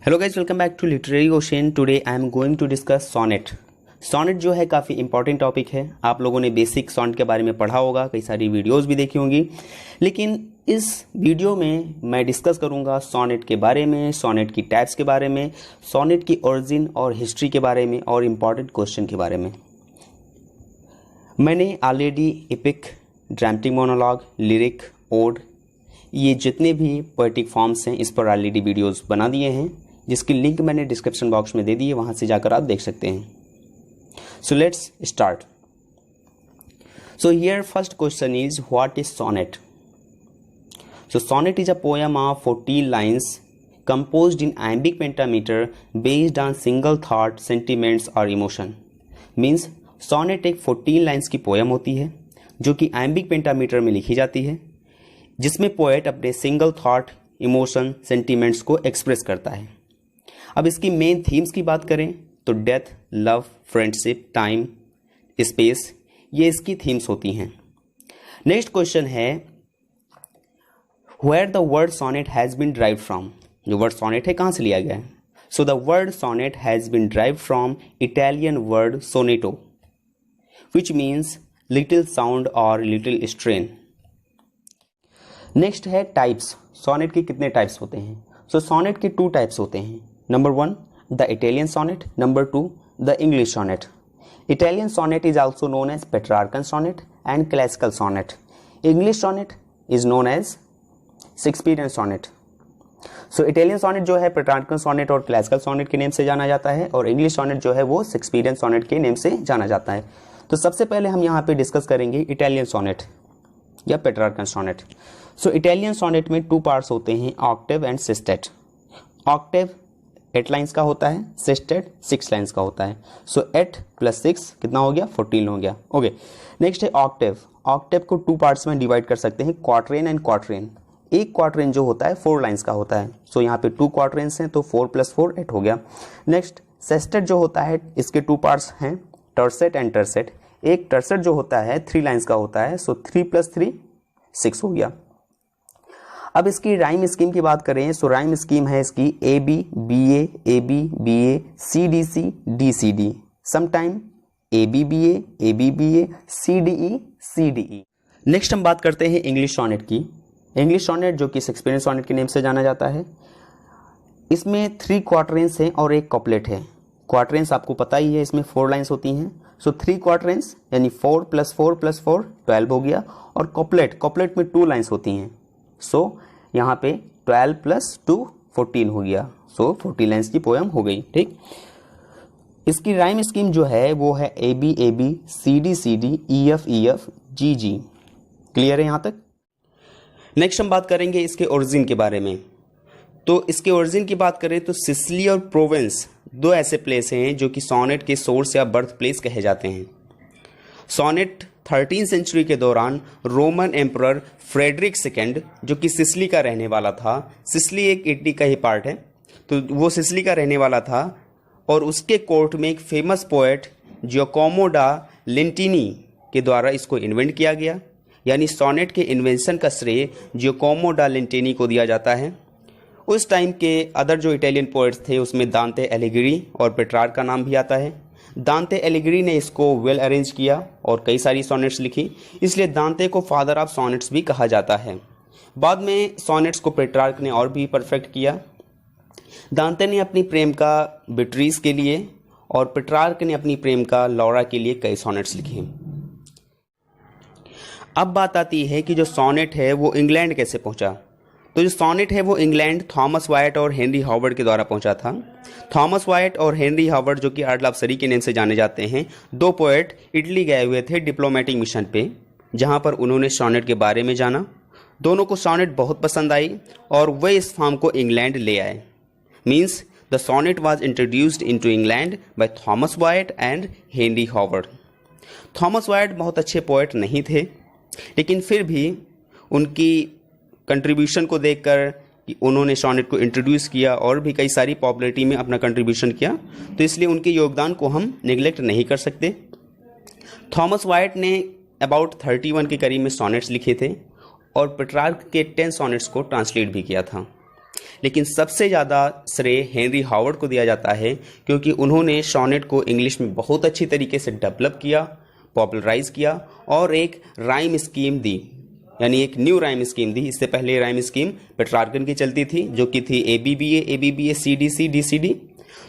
Hello guys, welcome back to Literary Ocean. Today I am going to discuss sonnet. Sonnet जो है काफ़ी important topic है। आप लोगों ने बेसिक सोनेट के बारे में पढ़ा होगा, कई सारी वीडियोस भी देखी होंगी, लेकिन इस वीडियो में मैं डिस्कस करूंगा सोनेट के बारे में, सोनेट की टाइप्स के बारे में, सोनेट की ओरिजिन और हिस्ट्री के बारे में और इम्पॉर्टेंट क्वेश्चन के बारे में। मैंने already epic, dramatic monologue, lyric, ode, ये जितने भी पोएटिक फॉर्म्स हैं इस पर ऑलरेडी वीडियोस बना दिए हैं, जिसकी लिंक मैंने डिस्क्रिप्शन बॉक्स में दे दी है, वहां से जाकर आप देख सकते हैं। So let's start. So here first question is what is sonnet. So sonnet is a poem of 14 lines composed in iambic pentameter based on single thought, sentiments और emotion। मीन्स सोनेट एक 14 लाइन्स की poem होती है जो कि iambic pentameter में लिखी जाती है, जिसमें पोएट अपने सिंगल थॉट, इमोशन, सेंटिमेंट्स को एक्सप्रेस करता है। अब इसकी मेन थीम्स की बात करें तो death, love, friendship, time, space, ये इसकी थीम्स होती हैं। Next question is where the word sonnet has been derived from. जो वर्ड सोनेट है कहाँ से लिया गया है? So the word sonnet has been derived from Italian word sonetto which means little sound और लिटिल स्ट्रेन। नेक्स्ट है types. Sonnet के कितने टाइप्स होते हैं? सो सोनेट के 2 टाइप्स होते हैं। Number 1 the Italian sonnet, number 2 the English sonnet. Italian sonnet is also known as Petrarchan sonnet and classical sonnet. English sonnet is known as Shakespearean sonnet. So Italian sonnet जो है Petrarchan sonnet और classical sonnet के name से जाना जाता है, और English sonnet जो है वो शेक्सपियरियन सोनेट के नेम से जाना जाता है। तो सबसे पहले हम यहाँ पे डिस्कस करेंगे इटालियन सोनेट या Petrarchan sonnet. So Italian sonnet में 2 पार्ट्स होते हैं, ऑक्टेव एंड सिस्टेट। ऑक्टेव 8 लाइन्स का होता है, सिस्टेट 6 लाइन्स का होता है। सो 8 + 6 कितना हो गया? 14 हो गया। ओके, नेक्स्ट है ऑक्टेव। ऑक्टेव को 2 पार्ट्स में डिवाइड कर सकते हैं, क्वार्ट्रेन एंड क्वार्ट्रेन। एक क्वार्ट्रेन जो होता है 4 लाइन्स का होता है। सो यहाँ पे 2 क्वार्ट्रेन्स हैं, तो 4 + 4 8 हो गया। नेक्स्ट सेस्टेट जो होता है, इसके 2 पार्ट्स हैं, टर्सेट एंड टर्सेट। एक टर्सेट जो होता है 3 लाइन्स का होता है, सो 3 + 3 6 हो गया। अब इसकी राइम स्कीम की बात करें, सो राइम स्कीम है इसकी AB BA AB BA CDC DCD, sometime AB BA AB BA CDE CDE। Next हम बात करते हैं इंग्लिश सोनेट की। इंग्लिश सोनेट जो कि शेक्सपियरियन सोनेट के नेम से जाना जाता है, इसमें 3 क्वार्ट्रेन्स हैं और एक कॉपलेट है। क्वार्ट्रेन्स आपको पता ही है, इसमें 4 लाइन्स होती हैं। सो 3 क्वार्ट्रेन्स यानी 4 + 4 + 4 12 हो गया, और कॉपलेट में 2 लाइन्स होती हैं। सो यहाँ पे 12 + 2 14 हो गया। सो 40 लाइन्स की पोएम हो गई। ठीक, इसकी राइम स्कीम जो है वो है AB AB CD CD EF EF GG। Clear है यहाँ तक? नेक्स्ट हम बात करेंगे इसके ओरिजिन के बारे में। तो इसके ओरिजिन की बात करें तो सिसिली और प्रोवेंस 2 ऐसे प्लेस हैं जो कि सोनेट के सोर्स या बर्थ प्लेस कहे जाते हैं। सोनेट 13वीं सेंचुरी के दौरान रोमन एम्परर फ्रेडरिक II, जो कि सिसिली का रहने वाला था, सिसिली एक इटली का ही पार्ट है, तो वो सिसिली का रहने वाला था, और उसके कोर्ट में एक फेमस पोएट जियोकोमो डा लिंटिनी के द्वारा इसको इन्वेंट किया गया। यानी सोनेट के इन्वेंशन का श्रेय जियोकोमो डा लिंटिनी को दिया जाता है। उस टाइम के अदर जो इटालियन पोएट्स थे उसमें दांते एलिगिरी और पेट्रार्क का नाम भी आता है। दांते एलिगिरी ने इसको वेल अरेंज किया और कई सारी सोनेट्स लिखी, इसलिए दांते को फादर ऑफ सोनेट्स भी कहा जाता है। बाद में सोनेट्स को पेट्रार्क ने और भी परफेक्ट किया। दांते ने अपनी प्रेम का बिट्रीज के लिए और पेट्रार्क ने अपनी प्रेम का लौरा के लिए कई सोनेट्स लिखे। अब बात आती है कि जो सोनेट है वो इंग्लैंड कैसे पहुंचा। तो जो सोनेट है वो इंग्लैंड थॉमस वाइट और हेनरी हावर्ड के द्वारा पहुंचा था। थॉमस वाइट और हेनरी हावर्ड, जो कि अर्ल ऑफ सरी के नेम से जाने जाते हैं, 2 पोएट इटली गए हुए थे डिप्लोमेटिक मिशन पे, जहां पर उन्होंने सोनेट के बारे में जाना। दोनों को सोनेट बहुत पसंद आई और वे इस फॉर्म को इंग्लैंड ले आए। Means the sonnet was introduced into England by Thomas Wyatt and Henry Howard. Thomas Wyatt बहुत अच्छे पोएट नहीं थे, लेकिन फिर भी उनकी कंट्रीब्यूशन को देखकर कि उन्होंने सोनेट को इंट्रोड्यूस किया और भी कई सारी पॉपुलैरिटी में अपना कंट्रीब्यूशन किया, तो इसलिए उनके योगदान को हम निगलेक्ट नहीं कर सकते। थॉमस वाइट ने अबाउट 31 के करीब में सोनेट्स लिखे थे और पेट्रार्क के 10 सोनेट्स को ट्रांसलेट भी किया था। लेकिन सबसे ज़्यादा श्रेय हेनरी हावर्ड को दिया जाता है, क्योंकि उन्होंने सोनेट को इंग्लिश में बहुत अच्छी तरीके से डेवलप किया, पॉपुलराइज किया और एक राइम स्कीम दी, यानी एक न्यू राइम स्कीम दी। इससे पहले राइम स्कीम पेट्रार्कन की चलती थी, जो कि थी ABBA CDC DCD।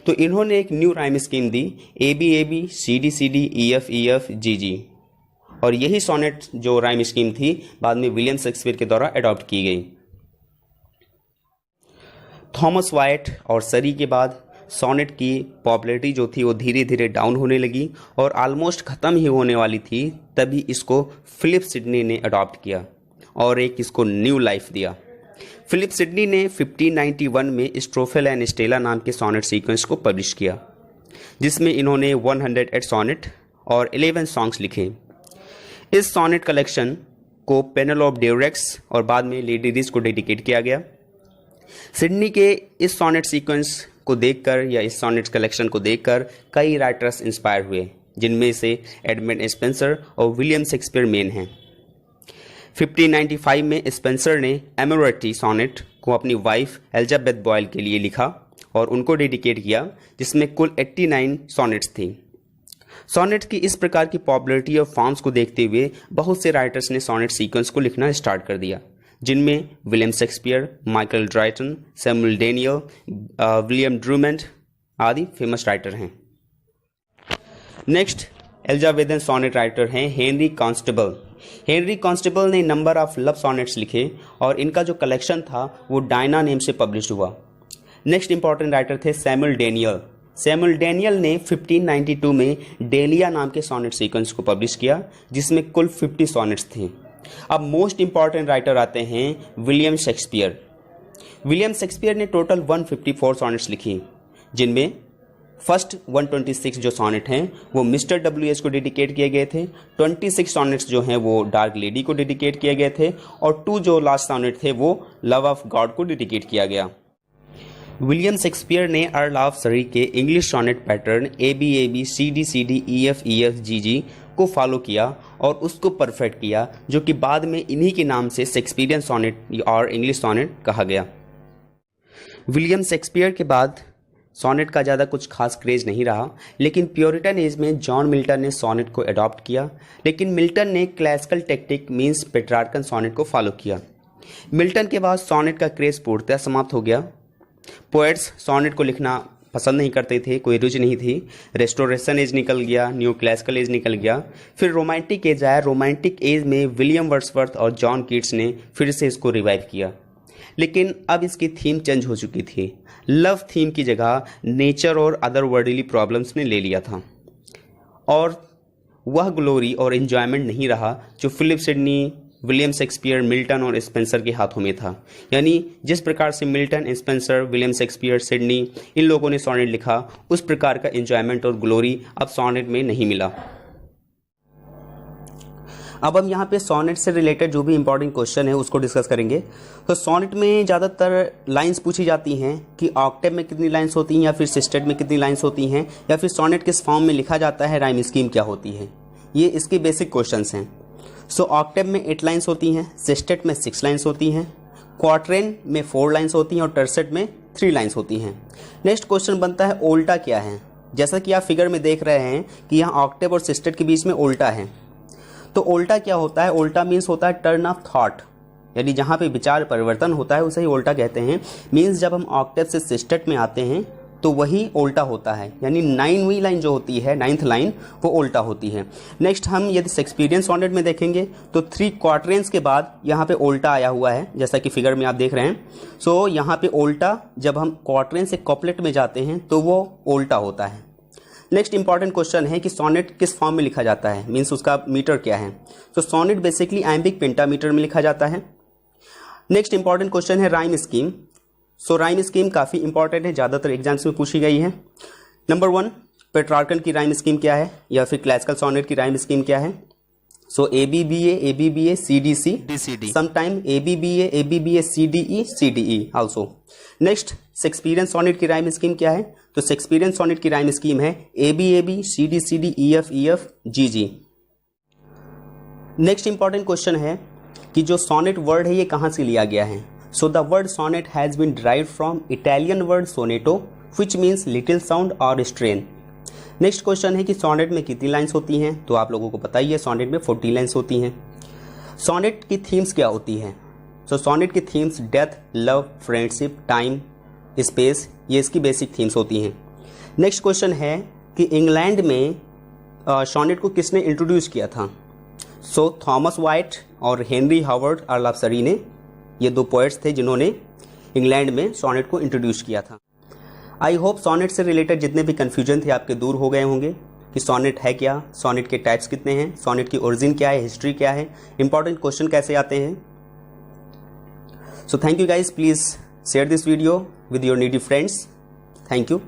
तो इन्होंने एक न्यू राइम स्कीम दी, ABAB CDCD EF GG, और यही सोनेट जो राइम स्कीम थी बाद में विलियम शेक्सपियर के द्वारा अडॉप्ट की गई। थॉमस वाइट और सरी के बाद सोनेट की पॉपुलैरिटी जो थी वो धीरे धीरे डाउन होने लगी और ऑलमोस्ट ख़त्म ही होने वाली थी। तभी इसको फिलिप सिडनी ने अडॉप्ट किया और एक इसको न्यू लाइफ दिया। फिलिप सिडनी ने 1591 में स्ट्रोफेल एंड स्टेला नाम के सोनेट सीक्वेंस को पब्लिश किया, जिसमें इन्होंने 108 सोनेट और 11 सॉन्ग्स लिखे। इस सोनेट कलेक्शन को पेनेलोप डेरेक्स और बाद में लेडी रिच को डेडिकेट किया गया। सिडनी के इस सोनेट सीक्वेंस को देखकर या इस सोनेट कलेक्शन को देखकर कई राइटर्स इंस्पायर हुए, जिनमें से एडमंड स्पेंसर और विलियम शेक्सपियर मेन हैं। 1595 में स्पेंसर ने एमोरेटी सोनेट को अपनी वाइफ एलिजाबेथ बॉयल के लिए लिखा और उनको डेडिकेट किया, जिसमें कुल 89 सोनेट्स थी। सोनेट की इस प्रकार की पॉपुलैरिटी और फॉर्म्स को देखते हुए बहुत से राइटर्स ने सोनेट सीक्वेंस को लिखना स्टार्ट कर दिया, जिनमें William Shakespeare, Michael Drayton, Samuel Daniel, William Drummond आदि फेमस राइटर हैं। नेक्स्ट एल्जावेदन सोनेट राइटर हैं हेनरी कॉन्स्टेबल। हेनरी कॉन्स्टेबल ने नंबर ऑफ लव सोनेट्स लिखे और इनका जो कलेक्शन था वो डायना नेम से पब्लिश हुआ। नेक्स्ट इंपॉर्टेंट राइटर थे सैमुअल डेनियल। सैमुअल डेनियल ने 1592 में डेलिया नाम के सोनेट सीक्वेंस को पब्लिश किया, जिसमें कुल 50 सोनेट्स थे। अब मोस्ट इंपॉर्टेंट राइटर आते हैं विलियम शेक्सपियर। विलियम शेक्सपियर ने टोटल 154 सोनेट्स लिखी, जिनमें फर्स्ट 126 जो सोनेट हैं वो मिस्टर WH को डेडिकेट किए गए थे, 26 सोनेट्स जो हैं वो डार्क लेडी को डेडिकेट किए गए थे और 2 जो लास्ट सोनेट थे वो लव ऑफ गॉड को डेडिकेट किया गया। विलियम शेक्सपियर ने अर्ल ऑफ सरी के English sonnet pattern ABAB CDCD EF GG को फॉलो किया और उसको परफेक्ट किया, जो कि बाद में इन्हीं के नाम से शेक्सपियरियन सोनेट और इंग्लिश सोनेट कहा गया। विलियम शेक्सपियर के बाद सोनेट का ज़्यादा कुछ खास क्रेज नहीं रहा, लेकिन प्योरिटन एज में जॉन मिल्टन ने सोनेट को अडॉप्ट किया, लेकिन मिल्टन ने classical technique means Petrarchan sonnet को फॉलो किया। मिल्टन के बाद सोनेट का क्रेज पूर्णतः समाप्त हो गया। पोएट्स सोनेट को लिखना पसंद नहीं करते थे, कोई रुचि नहीं थी। रेस्टोरेशन एज निकल गया, न्यू क्लासिकल एज निकल गया, फिर रोमांटिक एज आया। रोमांटिक एज में विलियम वर्ड्सवर्थ और जॉन कीट्स ने फिर से इसको रिवाइव किया, लेकिन अब इसकी थीम चेंज हो चुकी थी। लव थीम की जगह नेचर और अदर वर्ल्डली प्रॉब्लम्स ने ले लिया था और वह ग्लोरी और एंजॉयमेंट नहीं रहा जो Philip Sidney, William Shakespeare, Milton और स्पेंसर के हाथों में था। यानी जिस प्रकार से Milton, Spenser, William Shakespeare, Sidney इन लोगों ने सोनेट लिखा, उस प्रकार का एंजॉयमेंट और ग्लोरी अब सोनेट में नहीं मिला। अब हम यहाँ पे सोनेट से रिलेटेड जो भी इंपॉर्टेंट क्वेश्चन है उसको डिस्कस करेंगे। तो सोनेट में ज़्यादातर लाइंस पूछी जाती हैं कि ऑक्टेव में कितनी लाइंस होती हैं या फिर सिस्टेट में कितनी लाइंस होती हैं, या फिर सोनेट किस फॉर्म में लिखा जाता है, राइम स्कीम क्या होती है, ये इसके बेसिक क्वेश्चंस हैं। सो ऑक्टेव में 8 लाइंस होती हैं, सिस्टेट में 6 लाइंस होती हैं, क्वार्ट्रेन में 4 लाइंस होती हैं और टर्सेट में 3 लाइंस होती हैं। नेक्स्ट क्वेश्चन बनता है ओल्टा क्या है। जैसा कि आप फिगर में देख रहे हैं कि यहाँ ऑक्टेव और सिस्टेट के बीच में ओल्टा है। तो ओल्टा क्या होता है? ओल्टा मीन्स होता है टर्न ऑफ थॉट, यानी जहाँ पे विचार परिवर्तन होता है उसे ही ओल्टा कहते हैं। मीन्स जब हम ऑक्टेव से सिस्टेट में आते हैं तो वही ओल्टा होता है, यानी 9वीं लाइन जो होती है, 9th लाइन, वो ओल्टा होती है। नेक्स्ट हम यदि शेक्सपियरियन सोनेट में देखेंगे तो 3 क्वार्टरेंस के बाद यहाँ पे ओल्टा आया हुआ है, जैसा कि फिगर में आप देख रहे हैं। सो यहाँ पे ओल्टा जब हम क्वार्टरेन से कॉपलेट में जाते हैं तो वो ओल्टा होता है। नेक्स्ट इंपॉर्टेंट क्वेश्चन है कि सोनेट किस फॉर्म में लिखा जाता है, मीन्स उसका मीटर क्या है। तो सोनेट बेसिकली आइम्बिक पेंटामीटर में लिखा जाता है। नेक्स्ट इंपॉर्टेंट क्वेश्चन है rhyme scheme. So rhyme scheme काफ़ी इंपॉर्टेंट है, ज़्यादातर एग्जाम्स में पूछी गई है। नंबर 1, पेट्रार्कन की राइम स्कीम क्या है, या फिर क्लासिकल सोनेट की राइम स्कीम क्या है। So ABBA CDC DCD, sometime ABBA CDE CDE also. Next Shakespearean sonnet की राइम स्कीम क्या है, तो शेक्सपियरियन सोनेट की राइम स्कीम है ABAB CDCD EF GG। Next important question है कि जो सोनेट वर्ड है ये कहाँ से लिया गया है। So the word sonnet has been derived from Italian word sonetto, which means little sound or strain. Next question है कि सोनेट में कितनी लाइंस होती हैं, तो आप लोगों को पता ही है सोनेट में 40 लाइंस होती हैं। सोनेट की थीम्स क्या होती हैं? सो सोनेट की themes death, love, friendship, time, space, ये इसकी बेसिक थीम्स होती हैं। नेक्स्ट क्वेश्चन है कि इंग्लैंड में सोनेट को किसने इंट्रोड्यूस किया था? सो थॉमस वाइट और हेनरी हावर्ड अर्लाफसरी ने, ये दो पोएट्स थे जिन्होंने इंग्लैंड में सोनेट को इंट्रोड्यूस किया था। आई होप सोनेट से रिलेटेड जितने भी कन्फ्यूजन थे आपके दूर हो गए होंगे कि सोनेट है क्या, सोनेट के टाइप्स कितने हैं, सोनेट की ओरिजिन क्या है, हिस्ट्री क्या है, इंपॉर्टेंट क्वेश्चन कैसे आते हैं। So thank you guys, please share this video with your needy friends. Thank you.